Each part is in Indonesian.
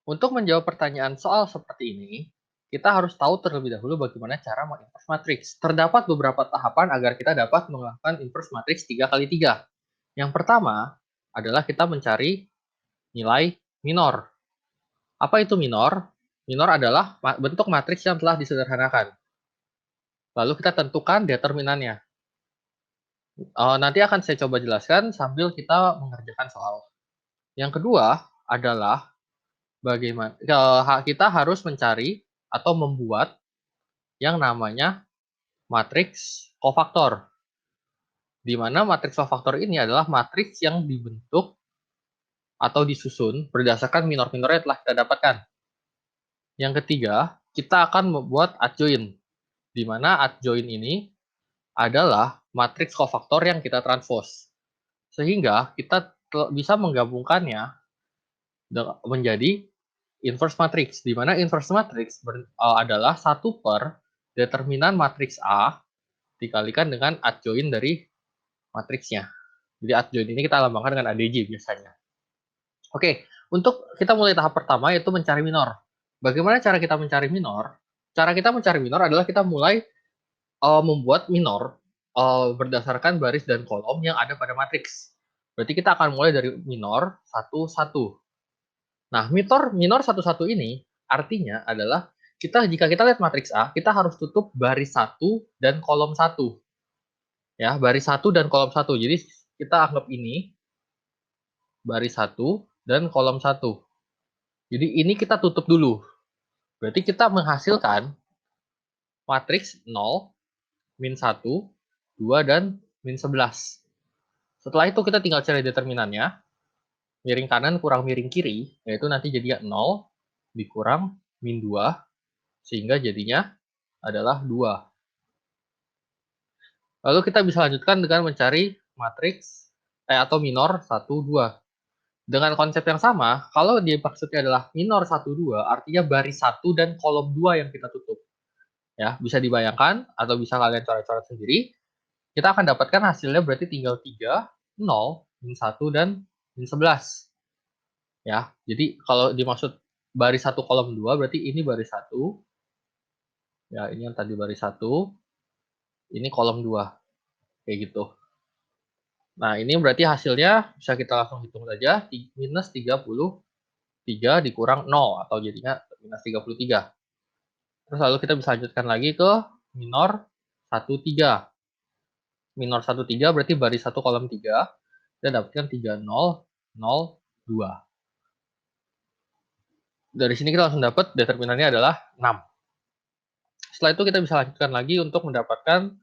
Untuk menjawab pertanyaan soal seperti ini, kita harus tahu terlebih dahulu bagaimana cara menginverse matriks. Terdapat beberapa tahapan agar kita dapat melakukan inverse matriks 3 kali 3. Yang pertama adalah kita mencari nilai minor. Apa itu minor? Minor adalah bentuk matriks yang telah disederhanakan. Lalu kita tentukan determinannya. Nanti akan saya coba jelaskan sambil kita mengerjakan soal. Yang kedua adalah bagaimana kita harus mencari atau membuat yang namanya matriks kofaktor. Di mana matriks kofaktor ini adalah matriks yang dibentuk atau disusun berdasarkan minor-minor yang telah kita dapatkan. Yang ketiga, kita akan membuat adjoint, di mana adjoint ini adalah matriks kofaktor yang kita transpose. Sehingga kita bisa menggabungkannya menjadi inverse matrix, di mana inverse matrix adalah 1 per determinan matriks A dikalikan dengan adjoint dari matriksnya. Jadi adjoint ini kita lambangkan dengan ADJ biasanya. Oke, untuk kita mulai tahap pertama yaitu mencari minor. Bagaimana cara kita mencari minor? Cara kita mencari minor adalah kita mulai membuat minor berdasarkan baris dan kolom yang ada pada matriks. Berarti kita akan mulai dari minor 1, 1. Nah, minor 1, 1 ini artinya adalah jika kita lihat matriks A, kita harus tutup baris 1 dan kolom 1. Ya, baris 1 dan kolom 1. Jadi kita anggap ini baris 1 dan kolom 1. Jadi ini kita tutup dulu. Berarti kita menghasilkan matriks 0, min 1, 2, dan min 11. Setelah itu kita tinggal cari determinannya. Miring kanan kurang miring kiri, yaitu nanti jadinya 0 dikurang min 2, sehingga jadinya adalah 2. Lalu kita bisa lanjutkan dengan mencari matriks atau minor 1, 2. Dengan konsep yang sama, kalau dia maksudnya adalah minor 1, 2, artinya baris 1 dan kolom 2 yang kita tutup. Ya, bisa dibayangkan atau bisa kalian coret-coret sendiri. Kita akan dapatkan hasilnya berarti tinggal 3, 0, min 1, dan min 11. Ya, jadi kalau dimaksud baris 1 kolom 2 berarti ini baris 1. Ya, ini yang tadi baris 1. Ini kolom 2. Kayak gitu. Nah, ini berarti hasilnya bisa kita langsung hitung saja, minus 33 dikurang 0, atau jadinya minus 33. Terus lalu kita bisa lanjutkan lagi ke minor 1, 3. Minor 1, 3 berarti baris 1 kolom 3. Kita dapatkan 3, 0, 0, 2. Dari sini kita langsung dapat determinannya adalah 6. Setelah itu kita bisa lanjutkan lagi untuk mendapatkan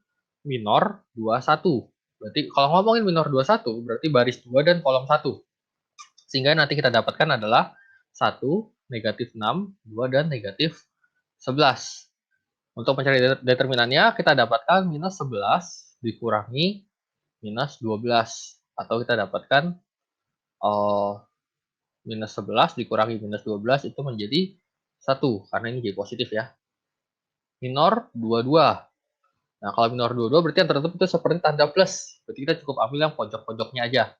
minor 2, 1. Berarti kalau ngomongin minor 2, 1, berarti baris 2 dan kolom 1. Sehingga nanti kita dapatkan adalah 1, negatif 6, 2, dan negatif 11. Untuk mencari determinannya, kita dapatkan minus 11 dikurangi minus 12. Atau kita dapatkan minus 11 dikurangi minus 12 itu menjadi 1, karena ini jadi positif ya. Minor 22. Nah, kalau minor 22 berarti yang tertutup itu seperti tanda plus. Berarti kita cukup ambil yang pojok-pojoknya aja.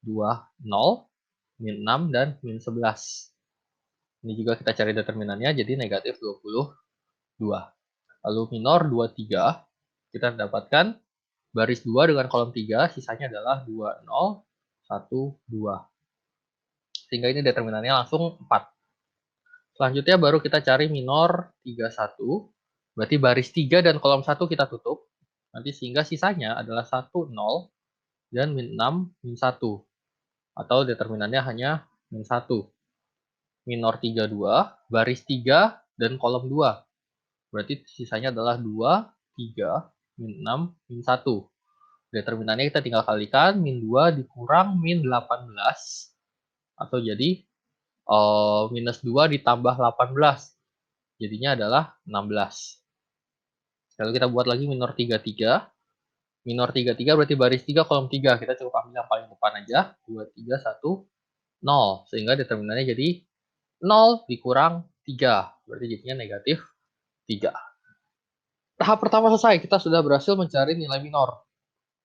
2, 0, min 6, dan min 11. Ini juga kita cari determinannya, jadi negatif 22. Lalu minor 23, kita dapatkan baris 2 dengan kolom 3, sisanya adalah 2, 0, 1, 2. Sehingga ini determinannya langsung 4. Selanjutnya baru kita cari minor 31, berarti baris 3 dan kolom 1 kita tutup. Nanti sehingga sisanya adalah 1, 0, dan min 6, min 1. Atau determinannya hanya min 1. Minor 32, baris 3 dan kolom 2. Berarti sisanya adalah 2, 3, min 6, min 1. Determinannya kita tinggal kalikan, min 2 dikurang min 18. Atau jadi minus 2 ditambah 18. Jadinya adalah 16. Lalu kita buat lagi minor 33. Minor 33 berarti baris 3 kolom 3. Kita cukup ambil yang paling depan aja. 2, 3, 1, 0. Sehingga determinannya jadi 0 dikurang 3. Berarti jadinya negatif 3. Tahap pertama selesai. Kita sudah berhasil mencari nilai minor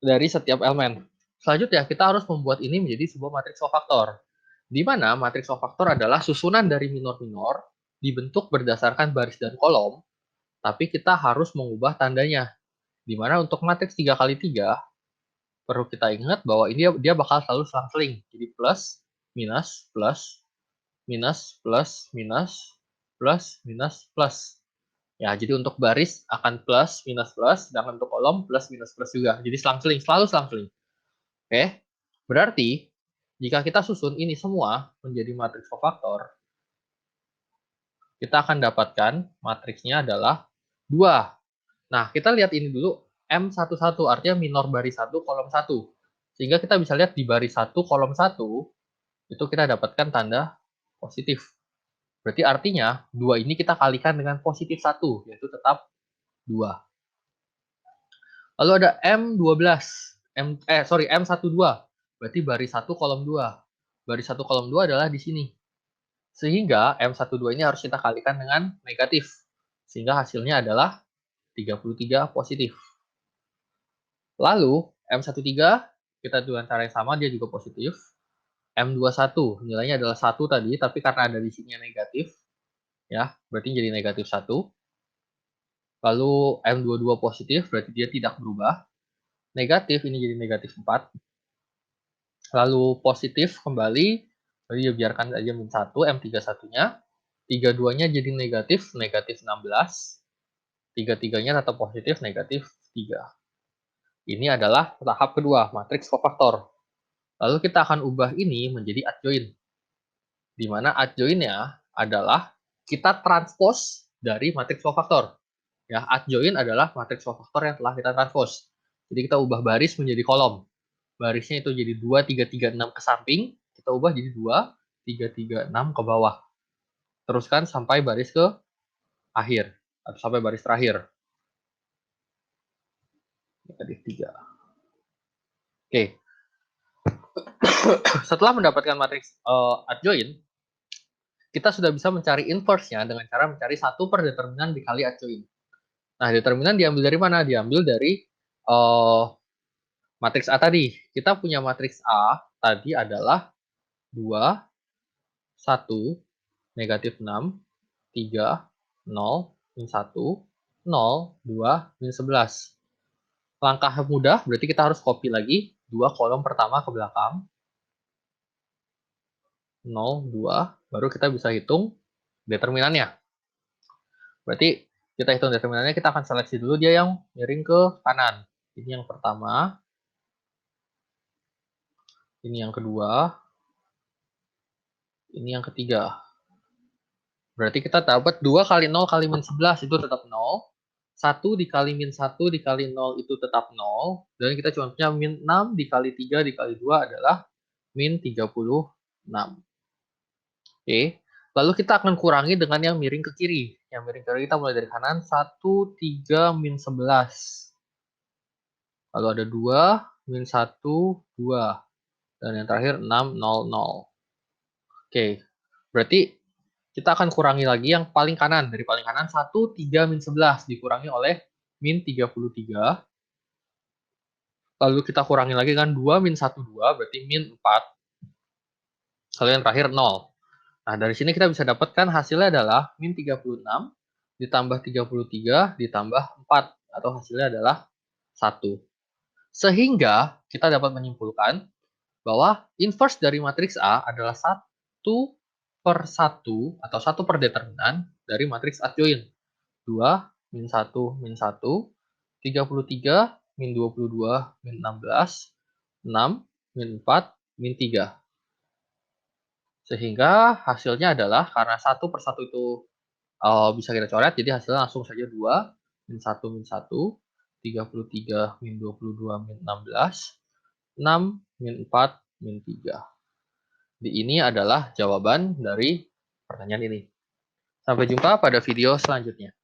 dari setiap elemen. Selanjutnya kita harus membuat ini menjadi sebuah matriks kofaktor. di mana matriks kofaktor adalah susunan dari minor-minor dibentuk berdasarkan baris dan kolom, tapi kita harus mengubah tandanya. Di mana untuk matriks 3 kali 3 perlu kita ingat bahwa ini dia bakal selalu selang-seling. Jadi plus, minus, plus, minus, plus, minus, plus, minus, plus. Ya, jadi untuk baris akan plus, minus, plus, sedangkan untuk kolom plus, minus, plus juga. Jadi selang-seling, selalu selang-seling. Oke, berarti jika kita susun ini semua menjadi matriks kofaktor, kita akan dapatkan matriksnya adalah 2. Nah, kita lihat ini dulu, M11, artinya minor baris 1, kolom 1. Sehingga kita bisa lihat di baris 1, kolom 1, itu kita dapatkan tanda positif. Berarti artinya 2 ini kita kalikan dengan positif 1, yaitu tetap 2. Lalu ada M12, M12, berarti baris 1, kolom 2. Baris 1, kolom 2 adalah di sini. Sehingga M12 ini harus kita kalikan dengan negatif. Sehingga hasilnya adalah 33 positif. Lalu M13 kita dengan cara yang sama, dia juga positif. M21 nilainya adalah 1 tadi, tapi karena ada di sini negatif, ya, berarti jadi negatif 1. Lalu M22 positif, berarti dia tidak berubah. Negatif ini jadi negatif 4. Lalu positif kembali, jadi dia biarkan aja min 1, M31-nya. 32-nya jadi negatif 16. 33-nya tetap positif, negatif 3. Ini adalah tahap kedua, matriks kofaktor. Lalu kita akan ubah ini menjadi adjoint. Di mana adjoint-nya adalah kita transpose dari matriks kofaktor. Ya, adjoint adalah matriks kofaktor yang telah kita transpose. Jadi kita ubah baris menjadi kolom. Barisnya itu jadi 2, 3, 3, 6 ke samping. Kita ubah jadi 2, 3, 3, 6 ke bawah. Teruskan sampai baris ke akhir. Atau sampai baris terakhir. Tadi 3. Oke. Setelah mendapatkan matriks adjoint, kita sudah bisa mencari inverse-nya dengan cara mencari 1 per determinan dikali adjoint. Nah, determinan diambil dari mana? Diambil dari matriks A tadi. Kita punya matriks A tadi adalah 2, 1, negatif 6, 3, 0, min 1, 0, 2, min 11. Langkah mudah, berarti kita harus copy lagi 2 kolom pertama ke belakang. 0, 2, baru kita bisa hitung determinannya. Berarti kita hitung determinannya, kita akan seleksi dulu dia yang miring ke kanan. Ini yang pertama. Ini yang kedua. Ini yang ketiga. Berarti kita dapat 2 kali 0 kali min 11 itu tetap 0. 1 dikali min 1 dikali 0 itu tetap 0. Dan kita cuma punya min 6 dikali 3 dikali 2 adalah min 36. Oke. Lalu kita akan kurangi dengan yang miring ke kiri. Yang miring ke kiri kita mulai dari kanan. 1, 3, min 11. Lalu ada 2, min 1, 2. Dan yang terakhir 6, 0, 0. Oke. Berarti kita akan kurangi lagi yang paling kanan. Dari paling kanan 1, 3, min 11. Dikurangi oleh min 33. Lalu kita kurangi lagi kan 2, min 1, 2. Berarti min 4. Lalu yang terakhir 0. Nah, dari sini kita bisa dapatkan hasilnya adalah min 36 ditambah 33 ditambah 4. Atau hasilnya adalah 1. Sehingga kita dapat menyimpulkan bahwa inverse dari matriks A adalah 1 per 1 atau 1 per determinan dari matriks adjoint. 2, min 1, min 1, 33, min 22, min 16, 6, min 4, min 3. Sehingga hasilnya adalah, karena 1 per 1 itu bisa kita coret, jadi hasilnya langsung saja 2, min 1, min 1, 33, min 22, min 16, 6, min 4, min 3. Ini adalah jawaban dari pertanyaan ini. Sampai jumpa pada video selanjutnya.